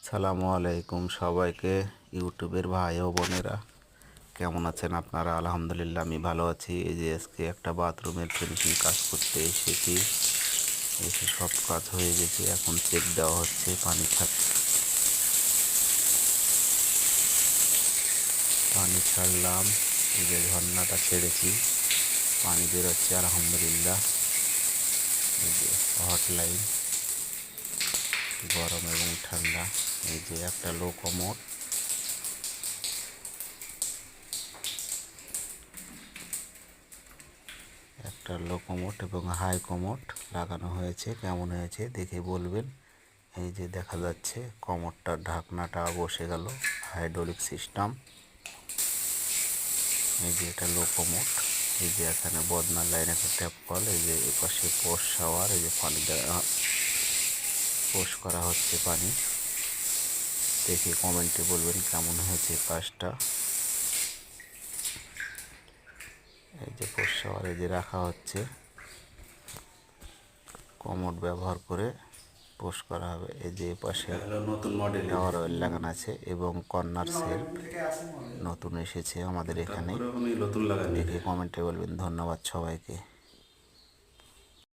সালামু আলাইকুম সবাইকে, ইউটিউবের ভাই ও বোনেরা কেমন আছেন আপনারা? আলহামদুলিল্লাহ আমি ভালো আছি। এই যে আজকে একটা বাথরুমের ফিনিশিং কাজ করতে এসেছি। এসে সব কাজ হয়ে গেছে, এখন চেক দেওয়া হচ্ছে। পানি ছাড়লাম, এই যে ঝর্ণাটা ছেড়েছি, পানি বেরোচ্ছে আলহামদুলিল্লাহ। এই যে হট লাইন, গরম এবং ঠান্ডা। এই যে একটা লো কমোড, একটা লো কমোড এবং হাই কমোড লাগানো হয়েছে। কেমন হয়েছে দেখে বলবেন। এই যে দেখা যাচ্ছে কমোডটার ঢাকনাটা বসে গেল, হাইড্রোলিক সিস্টেম। এই যে এটা লো কমোড। এই যে এখানে বদনা লাইন একটা ট্যাপ কল, এই যে এপাশে পোষ শাওয়ার, এই যে পানি পোষ করা হচ্ছে পানি। দেখে কমেন্টে বলবেন কেমন হয়েছে কাজটা। এই যে পোষ শাওয়ার এই যে রাখা হচ্ছে, কমোড ব্যবহার করে পোস্ট করা হবে। এই যে পাশে নতুন মডেল টাওয়ার অয়েল লাগানো আছে এবং কর্নার সেলফ নতুন এসেছে আমাদের এখানে। দেখে কমেন্টে বলবেন। ধন্যবাদ সবাইকে।